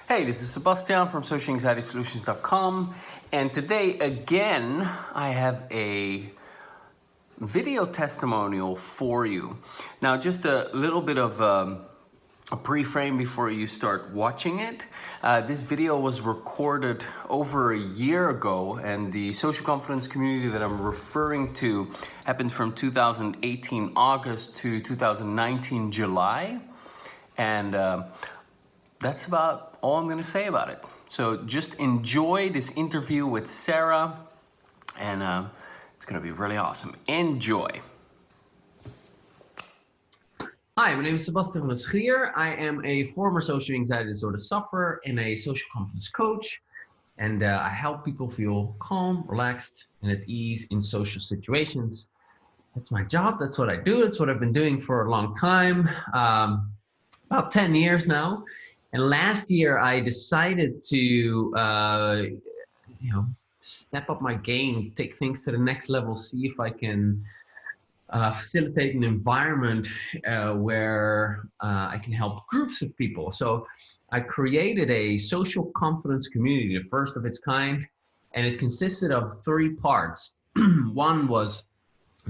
Hey, this is Sebastian from socialanxietysolutions.com, and today again I have a video testimonial for you. Now, just a little bit of a pre-frame before you start watching it. This video was recorded over a year ago, and the social confidence community that I'm referring to happened from 2018 August to 2019 July, and that's about all I'm gonna say about it. So just enjoy this interview with Sarah, and it's gonna be really awesome. Enjoy. Hi, my name is Sebastian. I am a former social anxiety disorder sufferer and a social confidence coach, and I help people feel calm, relaxed, and at ease in social situations. That's my job. That's what I do. It's what I've been doing for a long time, about 10 years now. And last year, I decided to, step up my game, take things to the next level, see if I can facilitate an environment where I can help groups of people. So I created a social confidence community, the first of its kind, and it consisted of 3 parts. One was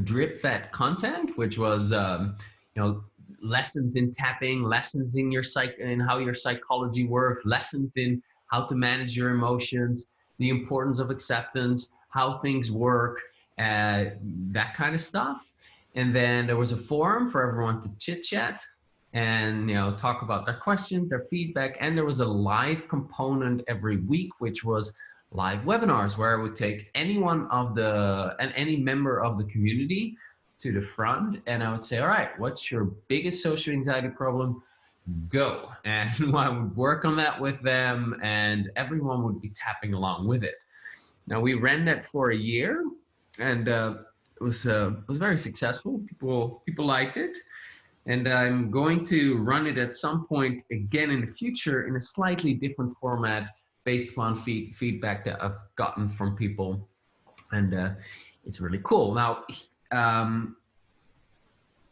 drip-fed content, which was lessons in tapping, lessons in your in how your psychology works, lessons in how to manage your emotions, the importance of acceptance, how things work, that kind of stuff. And then there was a forum for everyone to chit chat and talk about their questions, their feedback, and there was a live component every week, which was live webinars where I would take any member of the community to the front, and I would say, all right, what's your biggest social anxiety problem? Go. And I would work on that with them, and everyone would be tapping along with it. Now, we ran that for a year, and it was very successful. People liked it, and I'm going to run it at some point again in the future in a slightly different format based on feedback that I've gotten from people, and it's really cool. Now, I'm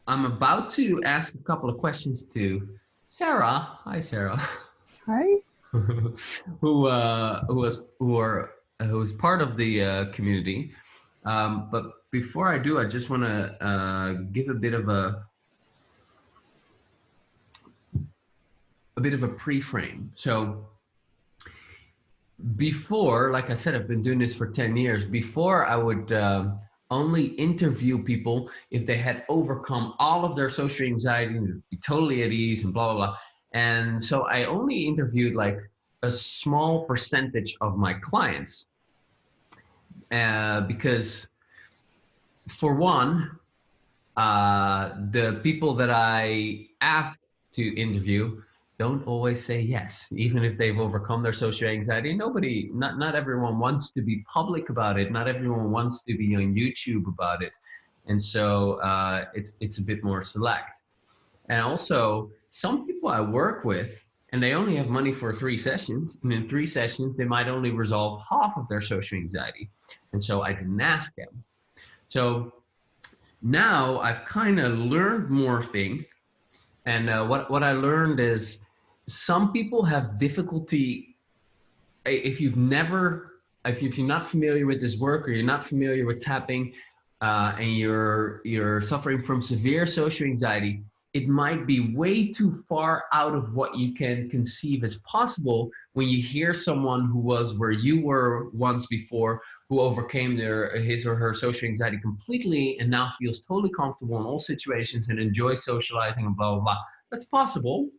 about to ask a couple of questions to Sarah. Hi, Sarah. Hi. who's part of the community. But before I do, I just want to give a bit of a pre-frame. So before, like I said, I've been doing this for 10 years. Before, I would only interview people if they had overcome all of their social anxiety and be totally at ease and blah, blah, blah. And so I only interviewed like a small percentage of my clients because for one, the people that I ask to interview don't always say yes, even if they've overcome their social anxiety. Not everyone wants to be public about it. Not everyone wants to be on YouTube about it. And so it's a bit more select. And also, some people I work with, and they only have money for 3 sessions, and in 3 sessions, they might only resolve half of their social anxiety. And so I didn't ask them. So now I've kind of learned more things. And what I learned is some people have difficulty if you're not familiar with this work, or you're not familiar with tapping, and you're suffering from severe social anxiety. It might be way too far out of what you can conceive as possible when you hear someone who was where you were once before, who overcame his or her social anxiety completely and now feels totally comfortable in all situations and enjoys socializing and blah, blah, blah. That's possible,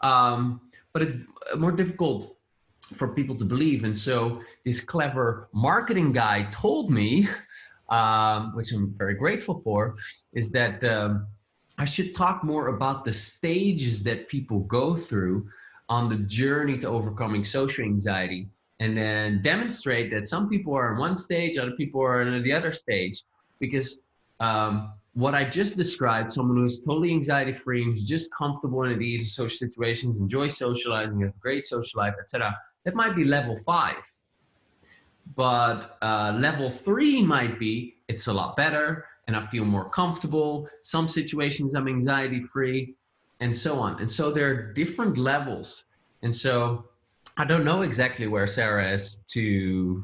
but it's more difficult for people to believe. And so this clever marketing guy told me, which I'm very grateful for, is that I should talk more about the stages that people go through on the journey to overcoming social anxiety, and then demonstrate that some people are in one stage, other people are in the other stage. Because what I just described, someone who's totally anxiety-free, who's just comfortable and at ease in social situations, enjoys socializing, has a great social life, etc., that might be level 5. But level 3 might be, it's a lot better, and I feel more comfortable. Some situations I'm anxiety free, and so on. And so there are different levels. And so I don't know exactly where Sarah is to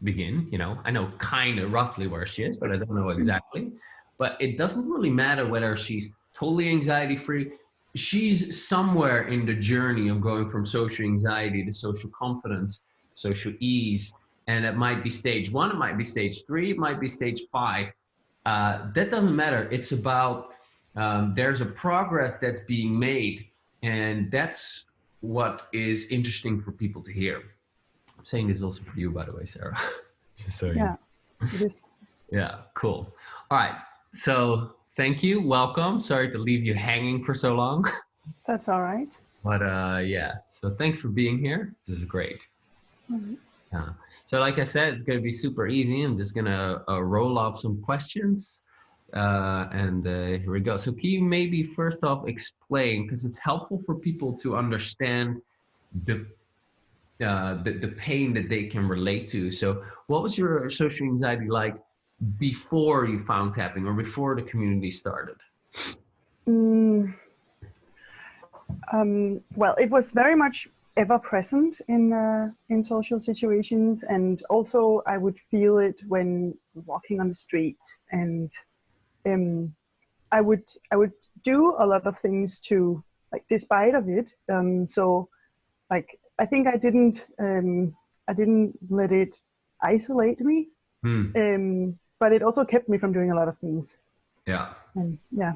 begin. You know, I know kind of roughly where she is, but I don't know exactly. But it doesn't really matter whether she's totally anxiety free. She's somewhere in the journey of going from social anxiety to social confidence, social ease, and it might be stage 1, it might be stage 3, it might be stage 5. That doesn't matter. It's about there's a progress that's being made, and that's what is interesting for people to hear. I'm saying this also for you, by the way, Sarah. Just so you. Yeah, it is. Yeah, cool. All right. So thank you. Welcome. Sorry to leave you hanging for so long. That's all right. But yeah, so thanks for being here. This is great. Yeah. So like I said, it's going to be super easy. I'm just going to roll off some questions. And here we go. So can you maybe first off explain, because it's helpful for people to understand the pain that they can relate to. So what was your social anxiety like before you found tapping or before the community started? Well, it was very much ever present in social situations, and also I would feel it when walking on the street, and I would do a lot of things to, like, despite of it. So like I think I didn't let it isolate me, but it also kept me from doing a lot of things. Yeah. And yeah.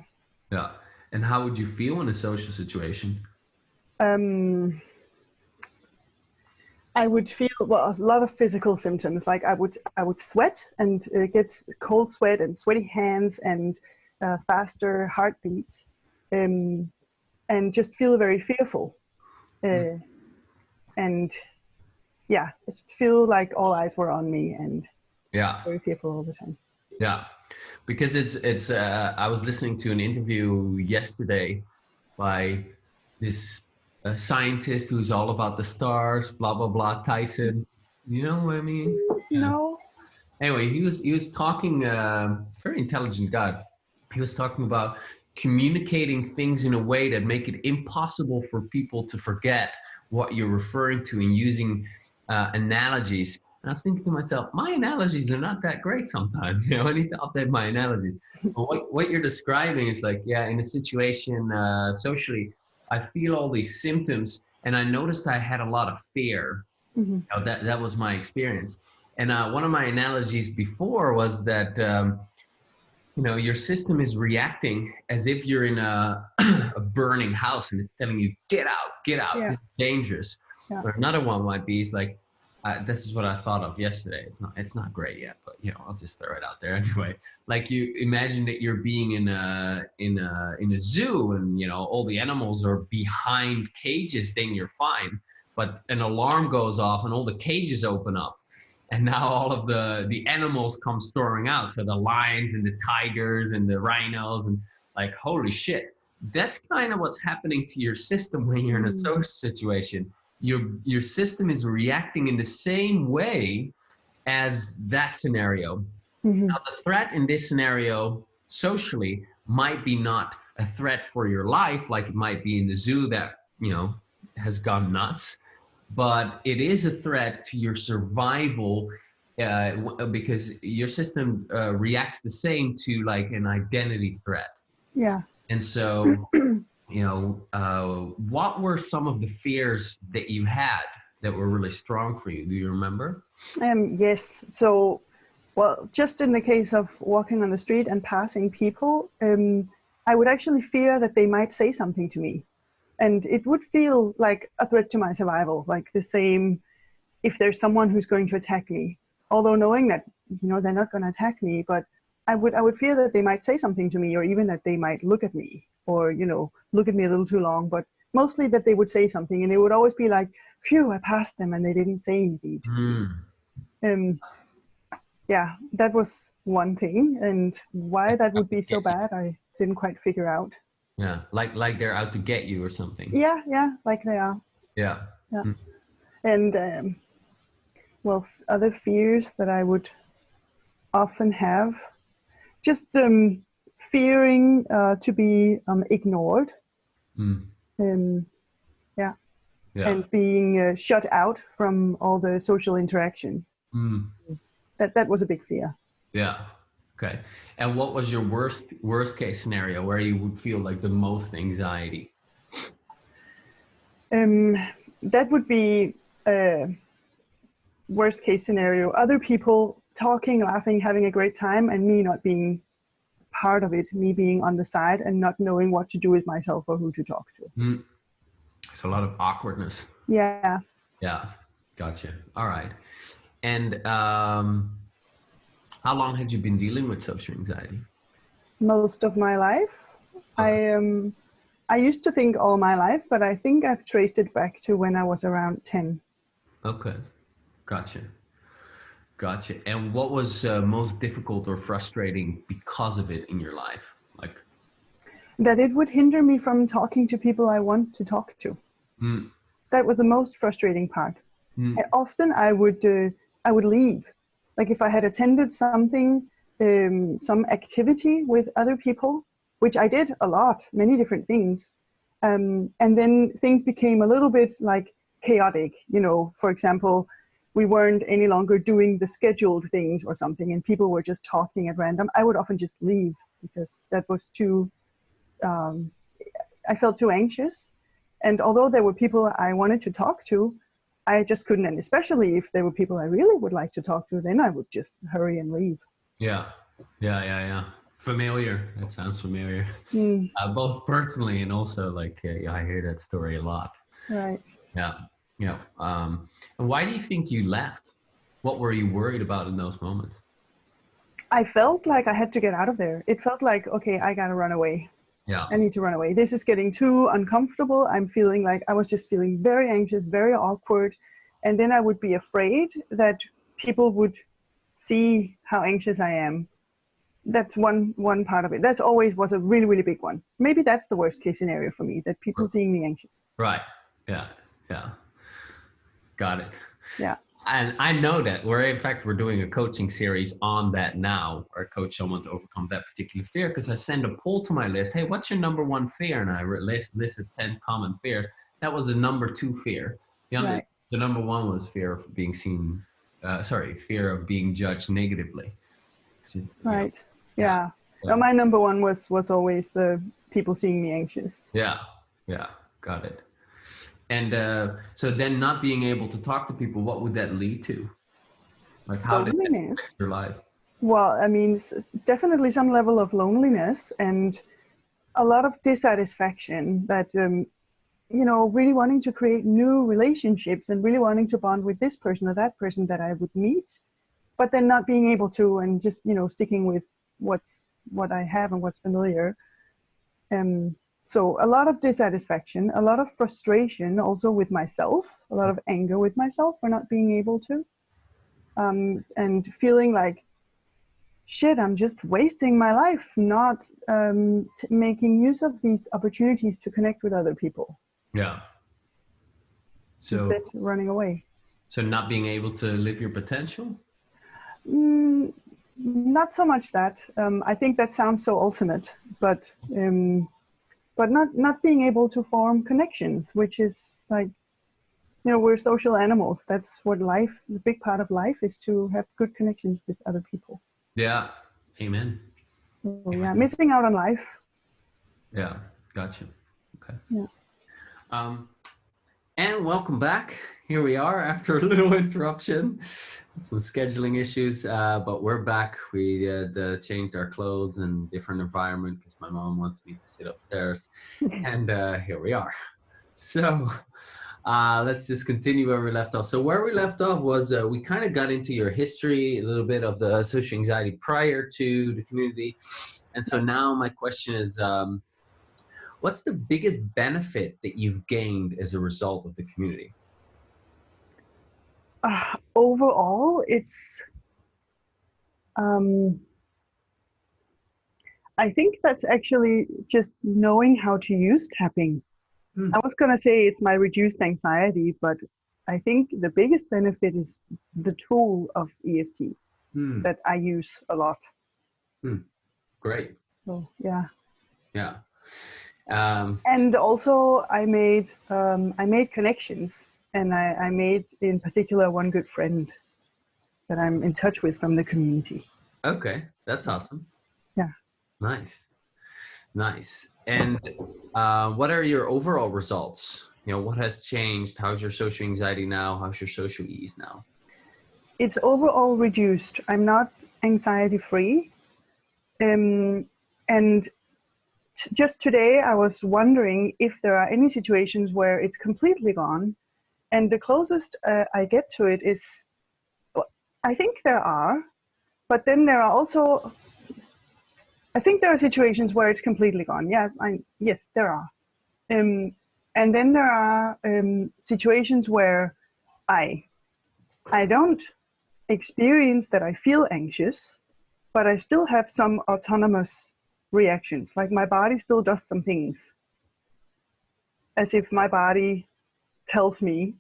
Yeah. And how would you feel in a social situation? I would feel, well, a lot of physical symptoms. Like I would sweat and get cold sweat and sweaty hands and faster heartbeat, and just feel very fearful. And yeah, just feel like all eyes were on me, and yeah, very fearful all the time. Yeah, because it's I was listening to an interview yesterday by this scientist who's all about the stars, blah blah blah, Tyson. You know what I mean? No. Anyway, he was talking, very intelligent guy. He was talking about communicating things in a way that make it impossible for people to forget what you're referring to, and using analogies. And I was thinking to myself, my analogies are not that great sometimes. You know, I need to update my analogies. But what you're describing is like, yeah, in a situation socially, I feel all these symptoms, and I noticed I had a lot of fear. You know, that was my experience. And one of my analogies before was that, you know, your system is reacting as if you're in a burning house, and it's telling you, get out, yeah. This is dangerous. Yeah. Or another one might be, is like, this is what I thought of yesterday. It's not great yet, but you know, I'll just throw it out there anyway. Like, you imagine that you're being in a zoo, and you know, all the animals are behind cages, then you're fine. But an alarm goes off and all the cages open up, and now all of the animals come storming out. So the lions and the tigers and the rhinos, and like, holy shit. That's kind of what's happening to your system when you're in a social situation. Your system is reacting in the same way as that scenario. Now, the threat in this scenario socially might be not a threat for your life, like it might be in the zoo that, you know, has gone nuts, but it is a threat to your survival, because your system reacts the same to like an identity threat. Yeah. And so, you know, what were some of the fears that you had that were really strong for you? Do you remember? Yes. So, well, just in the case of walking on the street and passing people, I would actually fear that they might say something to me. And it would feel like a threat to my survival, like the same if there's someone who's going to attack me. Although knowing that, you know, they're not going to attack me, but I would fear that they might say something to me, or even that they might look at me, or, you know, look at me a little too long, but mostly that they would say something, and it would always be like, phew, I passed them and they didn't say anything to me. Yeah, that was one thing, and why that would be so bad, I didn't quite figure out. Yeah, like they're out to get you or something. Yeah, like they are. Yeah. Yeah. And well, other fears that I would often have, just fearing to be ignored. Yeah. Yeah. And being shut out from all the social interaction. Mm. That was a big fear. Yeah. Okay. And what was your worst case scenario where you would feel like the most anxiety? That would be worst case scenario. Other people talking, laughing, having a great time, and me not being part of it, me being on the side and not knowing what to do with myself or who to talk to. Mm. It's a lot of awkwardness. Yeah. Yeah. Gotcha. All right. And how long had you been dealing with social anxiety? Most of my life. Okay. I used to think all my life, but I think I've traced it back to when I was around 10. Okay. Gotcha. Gotcha. And what was most difficult or frustrating because of it in your life? Like, That it would hinder me from talking to people I want to talk to. mm, That was the most frustrating part. mm, Often I would leave. Like if I had attended something, some activity with other people, which I did a lot, many different things, and then things became a little bit like chaotic. You know, for example, we weren't any longer doing the scheduled things or something, and people were just talking at random. I would often just leave because that was too. I felt too anxious, and although there were people I wanted to talk to, I just couldn't. And especially if there were people I really would like to talk to, then I would just hurry and leave. yeah. Yeah. Yeah. Yeah. Familiar. That sounds familiar. Mm, Both personally and also like, yeah, I hear that story a lot. right. Yeah. Yeah. And why do you think you left? What were you worried about in those moments? I felt like I had to get out of there. It felt like, okay, I gotta run away. Yeah. I need to run away. This is getting too uncomfortable. I'm feeling like I was just feeling very anxious, very awkward. And then I would be afraid that people would see how anxious I am. That's one part of it. That's always was a really, really big one. Maybe that's the worst case scenario for me, that people seeing me anxious. Right. Yeah. Yeah. Got it. Yeah. And I know that we're doing a coaching series on that now, or coach someone to overcome that particular fear. Because I send a poll to my list. Hey, what's your number one fear? And I listed 10 common fears. That was the number 2 fear. Right. The number 1 was fear of being seen. Fear of being judged negatively. Right. Yeah. Yeah. No, my number one was always the people seeing me anxious. Yeah. Yeah. Got it. And so then not being able to talk to people, what would that lead to? Like how did that Loneliness. affect your life? Well, I mean, definitely some level of loneliness and a lot of dissatisfaction that, really wanting to create new relationships and really wanting to bond with this person or that person that I would meet, but then not being able to, and just, sticking with what I have and what's familiar. So a lot of dissatisfaction, a lot of frustration also with myself, a lot of anger with myself for not being able to, and feeling like, shit, I'm just wasting my life not making use of these opportunities to connect with other people. Yeah. So instead running away. So not being able to live your potential? Not so much that. I think that sounds so ultimate, but not being able to form connections, which is like, we're social animals. That's what the big part of life is, to have good connections with other people. Yeah. Amen. So, yeah, missing out on life. Yeah. Gotcha. Okay. Yeah. And welcome back. Here we are after a little interruption, some scheduling issues, but we're back. We changed our clothes and different environment because my mom wants me to sit upstairs, and here we are. So let's just continue where we left off. So where we left off was we kind of got into your history, a little bit of the social anxiety prior to the community, and so now my question is, what's the biggest benefit that you've gained as a result of the community? Overall, it's, I think that's actually just knowing how to use tapping. I was going to say it's my reduced anxiety, but I think the biggest benefit is the tool of EFT that I use a lot. Great. So, yeah. Yeah. And also I made connections, and I made in particular one good friend that I'm in touch with from the community. Okay, that's awesome. Yeah. Nice. Nice. And what are your overall results? You know, what has changed? How's your social anxiety now? How's your social ease now? It's overall reduced. I'm not anxiety free. And just today I was wondering if there are any situations where it's completely gone. And the closest I get to it is, I think there are, but then there are also, I think there are situations where it's completely gone. Yeah, yes, there are. And then there are situations where I don't experience that I feel anxious, but I still have some autonomous reactions. Like my body still does some things, as if my body tells me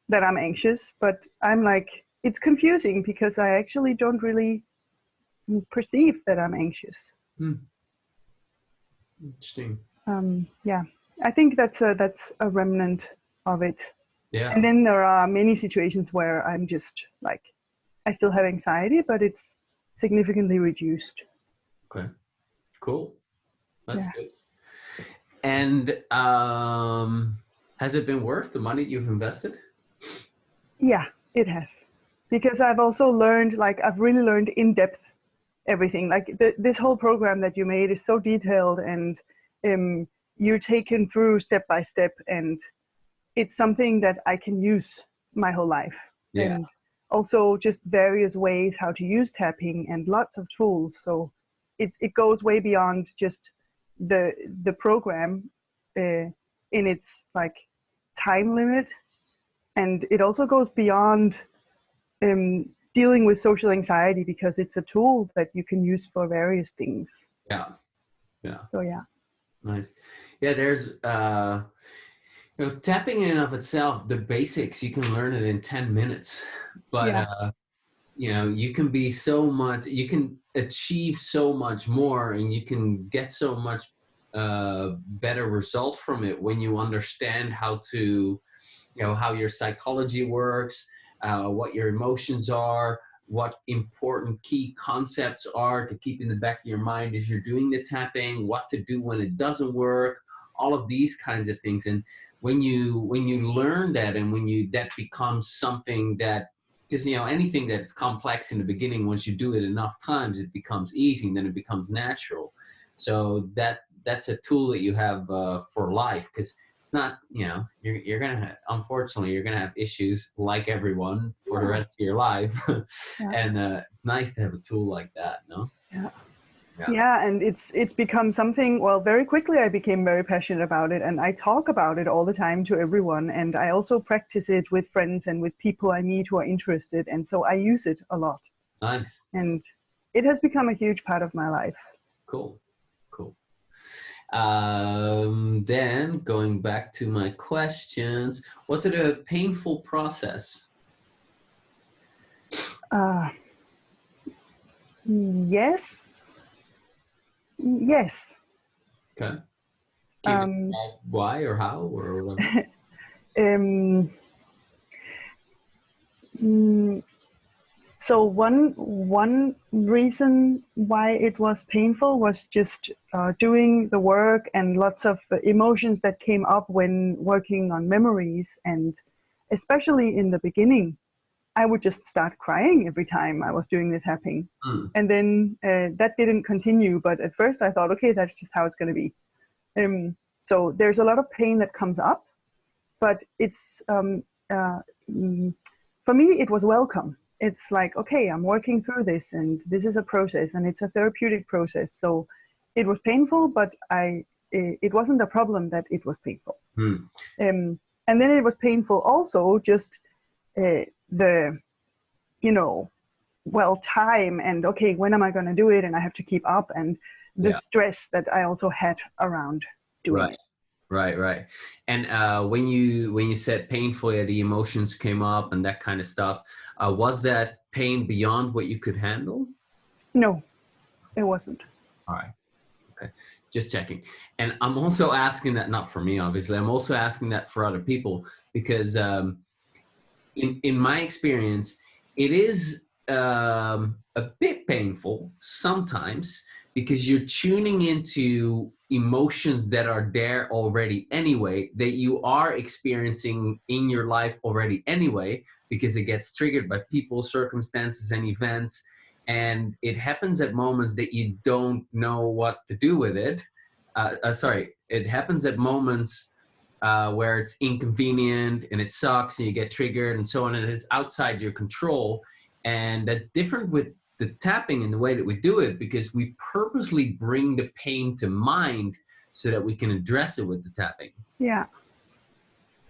that I'm anxious, but I'm like, it's confusing because I actually don't really perceive that I'm anxious. Interesting. Yeah, I think that's a remnant of it. Yeah. And then there are many situations where I'm just like, I still have anxiety, but it's significantly reduced. Okay. Cool. That's Yeah. good. And has it been worth the money you've invested? Yeah, it has. Because I've also learned, like, I've really learned in depth everything. Like this whole program that you made is so detailed, and you're taken through step by step, and it's something that I can use my whole life. Yeah. And also just various ways how to use tapping and lots of tools. So it goes way beyond just the program in its like time limit, and it also goes beyond dealing with social anxiety, because it's a tool that you can use for various things. Yeah. Yeah. So yeah. Nice. Yeah, there's you know, tapping in and of itself, the basics, you can learn it in 10 minutes. But Yeah. you know, you can be so much, you can achieve so much more, and you can get so much better result from it when you understand how to, you know, how your psychology works, what your emotions are, what important key concepts are to keep in the back of your mind as you're doing the tapping, what to do when it doesn't work, all of these kinds of things. And when you learn that, and when that becomes something that, because you know, anything that's complex in the beginning, once you do it enough times, it becomes easy, and then it becomes natural. So that's a tool that you have for life, because it's not, you know, you're gonna have, unfortunately, you're gonna have issues like everyone for the rest of your life. Yeah. And it's nice to have a tool like that, no? Yeah. Yeah. Yeah, and it's become something, well, very quickly I became very passionate about it, and I talk about it all the time to everyone, and I also practice it with friends and with people I meet who are interested, and so I use it a lot. Nice. And it has become a huge part of my life. Cool. Cool. Then going back to my questions, was it a painful process? Yes. Yes. Okay. Can you describe why or how or whatever? So one reason why it was painful was just doing the work, and lots of emotions that came up when working on memories, and especially in the beginning, I would just start crying every time I was doing the tapping. And then that didn't continue, but at first I thought, okay, that's just how it's going to be. So there's a lot of pain that comes up, but it's for me it was welcome. It's like, okay, I'm working through this, and this is a process, and it's a therapeutic process. So it was painful, but it wasn't a problem that it was painful. And then it was painful also just the, you know, well, time, and okay, when am I going to do it, and I have to keep up, and the stress that I also had around doing it. Right. And when you said painful, yeah, the emotions came up and that kind of stuff, was that pain beyond what you could handle? No, it wasn't. All right. Okay. Just checking. And I'm also asking that, not for me, obviously, I'm also asking that for other people, because in my experience, it is a bit painful sometimes, because you're tuning into emotions that are there already anyway, that you are experiencing in your life already anyway, because it gets triggered by people, circumstances, and events. And it happens at moments that you don't know what to do with it. It happens at moments where it's inconvenient and it sucks and you get triggered and so on, and it's outside your control. And that's different with the tapping and the way that we do it, because we purposely bring the pain to mind so that we can address it with the tapping. Yeah.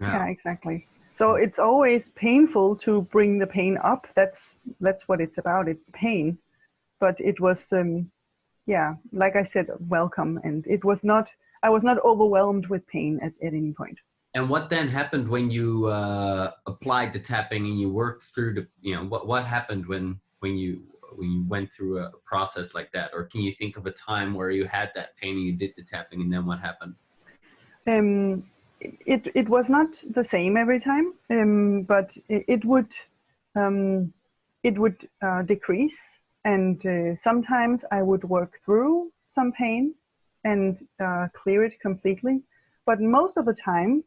Yeah, exactly. So it's always painful to bring the pain up. That's what it's about. It's the pain. But it was, yeah, like I said, welcome. And it was not, I was not overwhelmed with pain at any point. And what then happened when you applied the tapping and you worked through the, you know, what happened when you went through a process like that? Or can you think of a time where you had that pain and you did the tapping, and then what happened? It was not the same every time, but it would decrease, and sometimes I would work through some pain and clear it completely. But most of the time,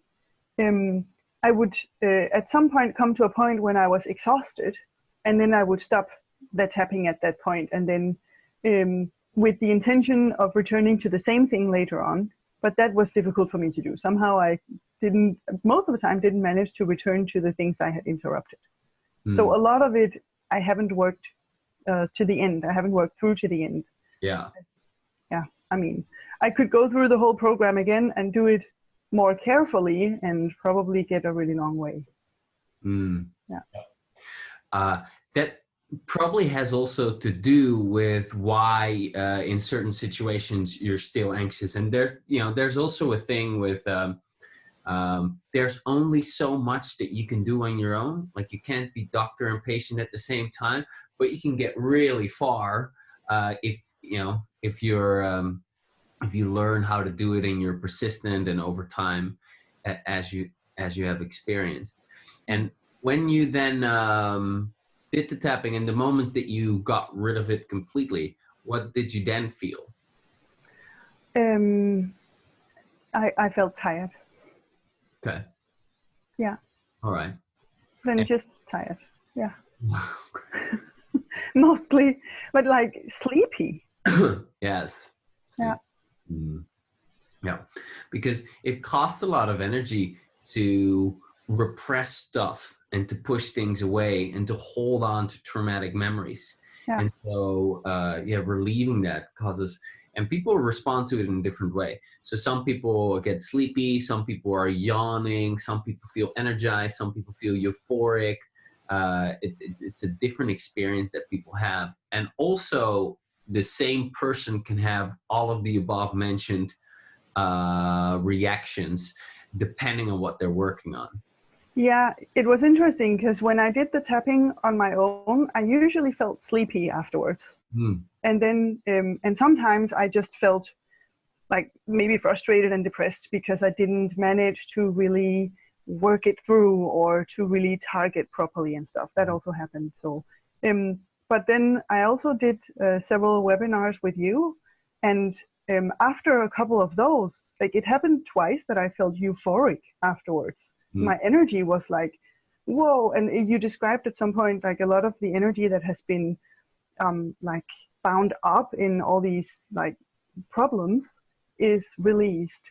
I would at some point come to a point when I was exhausted, and then I would stop the tapping at that point, and then with the intention of returning to the same thing later on. But that was difficult for me to do. Somehow I didn't, most of the time, didn't manage to return to the things I had interrupted. So a lot of it, I haven't worked to the end. I haven't worked through to the end. Yeah. Yeah. I mean, I could go through the whole program again and do it more carefully and probably get a really long way. Yeah. That probably has also to do with why in certain situations you're still anxious. And there's also a thing with there's only so much that you can do on your own. Like, you can't be doctor and patient at the same time, but you can get really far if you learn how to do it and you're persistent and over time, as you have experienced. And when you then did the tapping, and the moments that you got rid of it completely, what did you then feel? I felt tired. Okay. Yeah. All right. Then just tired. Yeah. Mostly, but like sleepy. Yes. Yeah. Yeah. Because it costs a lot of energy to repress stuff and to push things away and to hold on to traumatic memories. Yeah. And so, relieving that causes, and people respond to it in a different way. So some people get sleepy, some people are yawning, some people feel energized, some people feel euphoric. It's a different experience that people have. And also, the same person can have all of the above mentioned reactions depending on what they're working on. Yeah, it was interesting because when I did the tapping on my own, I usually felt sleepy afterwards. And then, and sometimes I just felt like maybe frustrated and depressed because I didn't manage to really work it through or to really target properly and stuff. That also happened. So, but then I also did several webinars with you, and after a couple of those, like, it happened twice that I felt euphoric afterwards. My energy was like, whoa. And you described at some point, like, a lot of the energy that has been like bound up in all these like problems is released.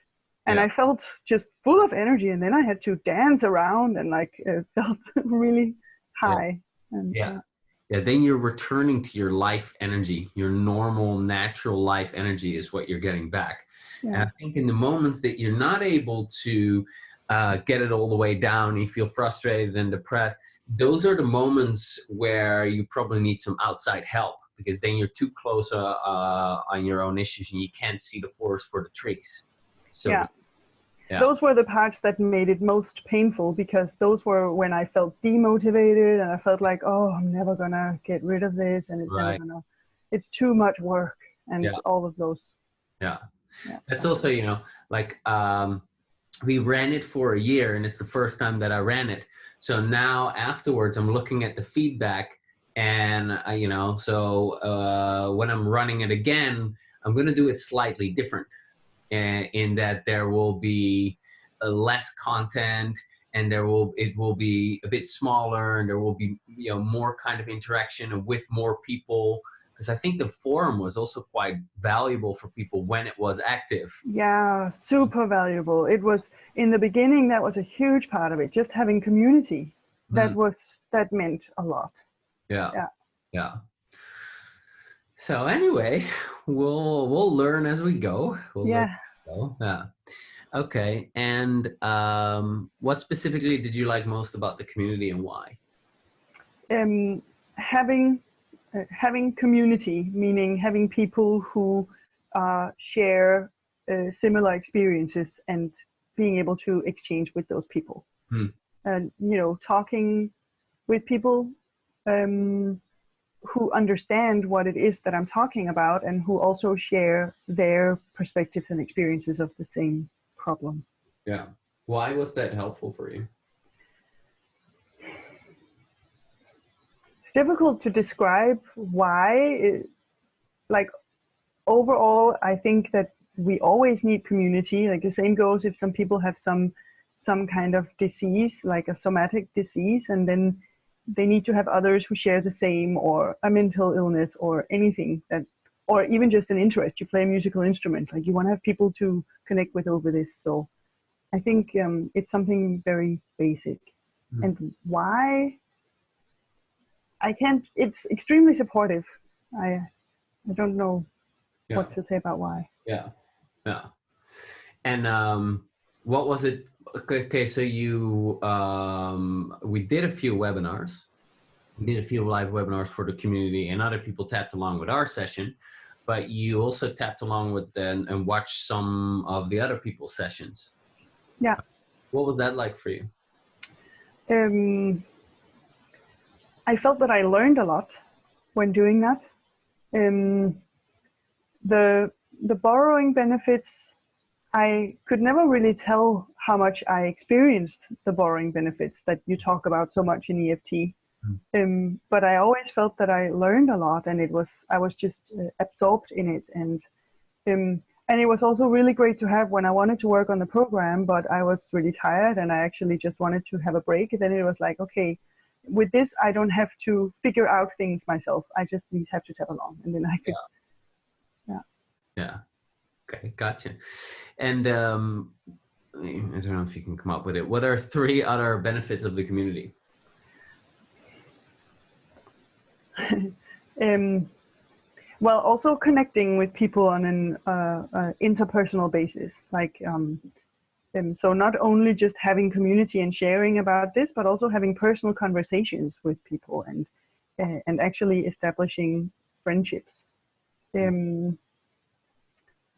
And I felt just full of energy. And then I had to dance around and like felt really high. And, then you're returning to your life energy. Your normal, natural life energy is what you're getting back. And I think in the moments that you're not able to get it all the way down, you feel frustrated and depressed, those are the moments where you probably need some outside help, because then you're too close on your own issues and you can't see the forest for the trees. So those were the parts that made it most painful, because those were when I felt demotivated and I felt like, oh, I'm never gonna get rid of this, and it's never gonna, it's too much work, and all of those. Yeah. That's So, also, you know, like we ran it for a year, and it's the first time that I ran it. So now afterwards, I'm looking at the feedback, and you know, so when I'm running it again, I'm going to do it slightly different, in that there will be less content, and it will be a bit smaller, and there will be, you know, more kind of interaction with more people. Because I think the forum was also quite valuable for people when it was active. yeah, super valuable. It was in the beginning, that was a huge part of it. Just having community, that meant a lot. Yeah. Yeah. Yeah. So anyway, we'll learn as we go. Learn Yeah. as we go. Yeah. Okay. And what specifically did you like most about the community, and why? Having community, meaning having people who share similar experiences and being able to exchange with those people. And, you know, talking with people who understand what it is that I'm talking about, and who also share their perspectives and experiences of the same problem. Yeah. Why was that helpful for you? It's difficult to describe why. Like, overall, I think that we always need community. Like, the same goes if some people have some kind of disease, like a somatic disease, and then they need to have others who share the same, or a mental illness, or anything that, or even just an interest. You play a musical instrument, like you want to have people to connect with over this. So I think it's something very basic. And why? I can't, it's extremely supportive. I don't know what to say about why. Yeah. Yeah. And what was it? Okay, so you we did a few webinars. We did a few live webinars for the community, and other people tapped along with our session, but you also tapped along with them and watched some of the other people's sessions. Yeah. What was that like for you? I felt that I learned a lot when doing that. The borrowing benefits, I could never really tell how much I experienced the borrowing benefits that you talk about so much in EFT. But I always felt that I learned a lot, and I was just absorbed in it. And it was also really great to have when I wanted to work on the program, but I was really tired and I actually just wanted to have a break. And then it was like, okay, with this, I don't have to figure out things myself. I just have to tap along, and then I could. Yeah. Okay, gotcha. And I don't know if you can come up with it. What are 3 other benefits of the community? Well, also connecting with people on an interpersonal basis, like so not only just having community and sharing about this, but also having personal conversations with people, and actually establishing friendships.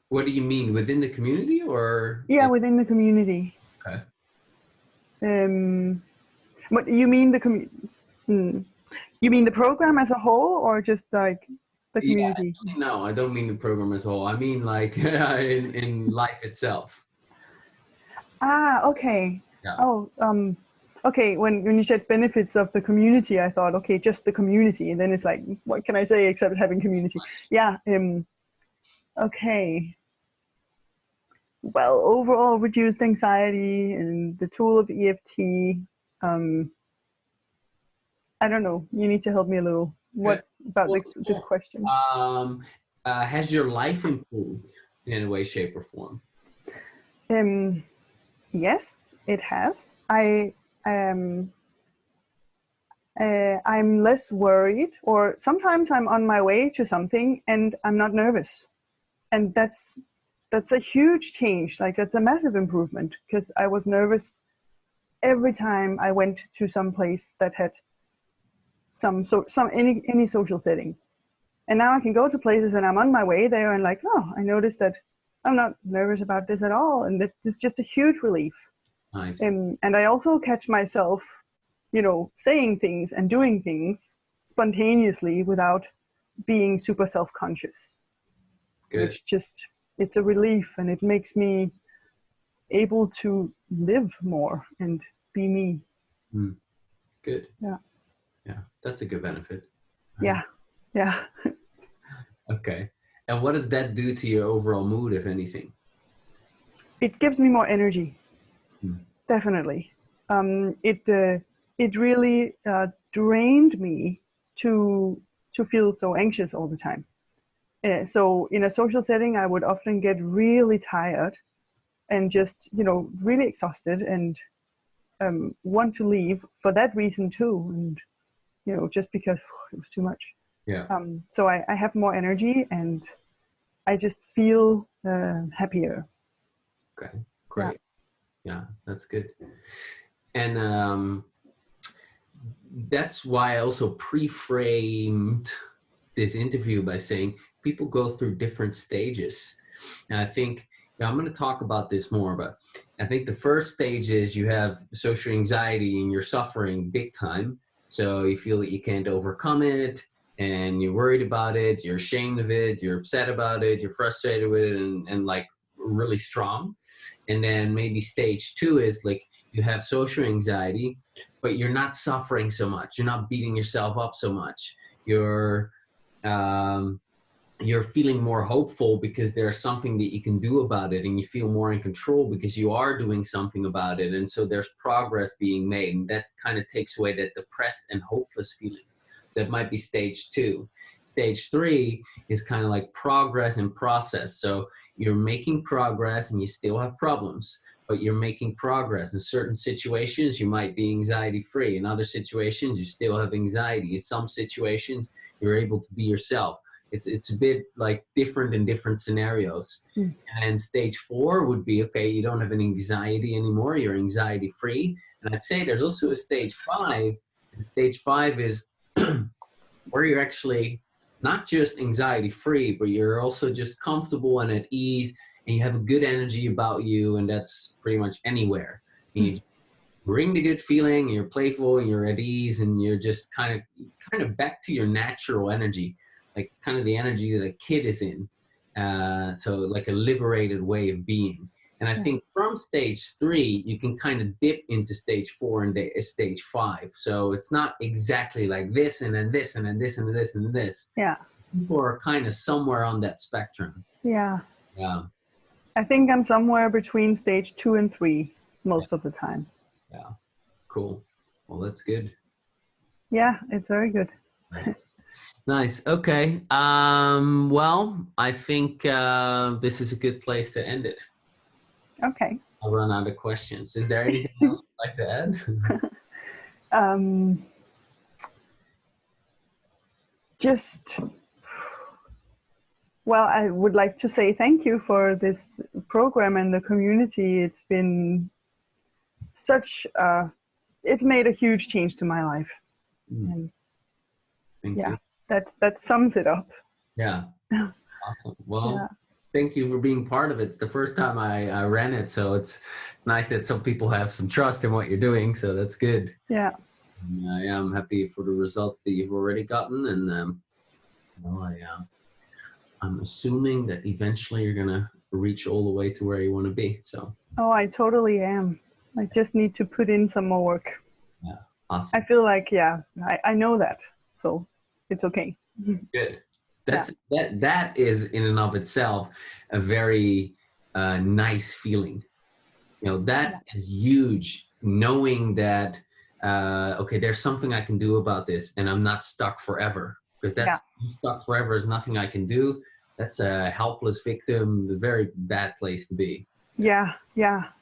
What do you mean, within the community, or? Yeah, within the community. Okay. What you mean You mean the program as a whole, or just like the community? Yeah, no, I don't mean the program as a whole. I mean like in life itself. Ah, okay. Yeah. Oh, okay. When you said benefits of the community, I thought, okay, just the community, and then it's like, what can I say except having community? Yeah. Okay. Well, overall, reduced anxiety, and the tool of EFT. I don't know. You need to help me a little. What about this question? Has your life improved in any way, shape, or form? Yes, it has. I'm less worried, or sometimes I'm on my way to something and I'm not nervous, and that's a huge change. Like, that's a massive improvement, because I was nervous every time I went to some place that had any social setting. And now I can go to places and I'm on my way there, and like, oh, I noticed that I'm not nervous about this at all, and it's just a huge relief. Nice. And I also catch myself, saying things and doing things spontaneously without being super self-conscious. Good. Which just it's a relief, and it makes me able to live more and be me. Mm. Good. Yeah. Yeah, that's a good benefit. Yeah. Yeah. Okay. And what does that do to your overall mood, if anything? It gives me more energy. Definitely. It really drained me to feel so anxious all the time. So in a social setting, I would often get really tired and just, really exhausted, and want to leave for that reason too. And, just because it was too much. Yeah. So I have more energy, and I just feel happier. Okay. Great. Yeah, that's good. And that's why I also pre-framed this interview by saying people go through different stages. And I think, I'm going to talk about this more, but I think the first stage is you have social anxiety and you're suffering big time. So you feel that you can't overcome it, and you're worried about it, you're ashamed of it, you're upset about it, you're frustrated with it, and like really strong. And then maybe stage 2 is like you have social anxiety, but you're not suffering so much. You're not beating yourself up so much. You're feeling more hopeful because there's something that you can do about it, and you feel more in control because you are doing something about it. And so there's progress being made, and that kind of takes away that depressed and hopeless feeling. So that might be stage 2. Stage 3 is kind of like progress and process. So you're making progress and you still have problems, but you're making progress. In certain situations, you might be anxiety free. In other situations, you still have anxiety. In some situations, you're able to be yourself. It's a bit like different in different scenarios. And stage 4 would be, okay, you don't have an anxiety anymore. You're anxiety free. And I'd say there's also a stage 5. And stage 5 is where you're actually not just anxiety free, but you're also just comfortable and at ease, and you have a good energy about you, and that's pretty much anywhere. And you bring the good feeling, and you're playful, and you're at ease, and you're just kind of back to your natural energy, like kind of the energy that a kid is in. So like a liberated way of being. And I think from stage 3, you can kind of dip into stage 4 and stage 5. So it's not exactly like this and then this and then this and this and this. Yeah. People are kind of somewhere on that spectrum. Yeah. Yeah. I think I'm somewhere between stage 2 and 3 most of the time. Yeah. Cool. Well, that's good. Yeah, it's very good. Nice. Okay. Well, I think this is a good place to end it. Okay. I'll run out of questions. Is there anything else you'd like to add? Well, I would like to say thank you for this program and the community. It's been it's made a huge change to my life. And Thank you. That sums it up. Yeah. Awesome. Well, thank you for being part of it. It's the first time I ran it, so it's nice that some people have some trust in what you're doing, so that's good. Yeah. And I am happy for the results that you've already gotten, and I'm assuming that eventually you're gonna reach all the way to where you want to be. So. Oh, I totally am. I just need to put in some more work. Yeah. Awesome. I feel like I know that, so it's okay. Good. That is in and of itself a very nice feeling. That is huge, knowing that okay, there's something I can do about this, and I'm not stuck forever. Because stuck forever is nothing I can do. That's a helpless victim, a very bad place to be. Yeah.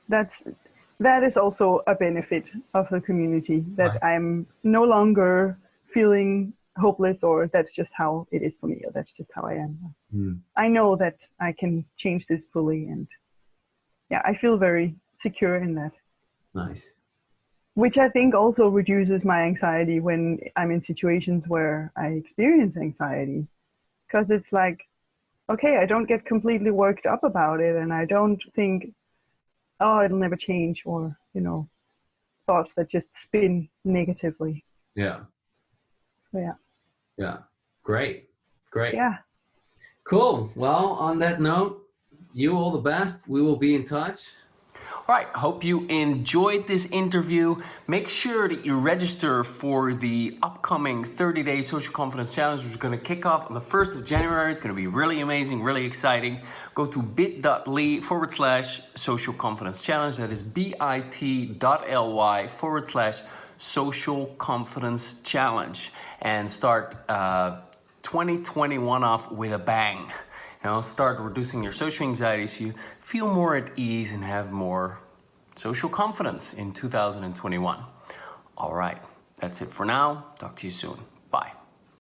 That is also a benefit of the community, that I'm no longer feeling hopeless, or that's just how it is for me, or that's just how I am. I know that I can change this fully, and I feel very secure in that. Nice. Which I think also reduces my anxiety when I'm in situations where I experience anxiety, because it's like, okay, I don't get completely worked up about it, and I don't think, oh, it'll never change, or thoughts that just spin negatively. Yeah. Yeah. Great. Yeah. Cool. Well, on that note, You all the best. We will be in touch. All right, hope you enjoyed this interview. Make sure that you register for the upcoming 30-day Social Confidence Challenge, which is going to kick off on the 1st of January. It's going to be really amazing, really exciting. Go to bit.ly/Social Confidence Challenge. That is bit.ly/Social Confidence Challenge. And start 2021 off with a bang. Start reducing your social anxiety so you feel more at ease and have more social confidence in 2021. All right, that's it for now. Talk to you soon.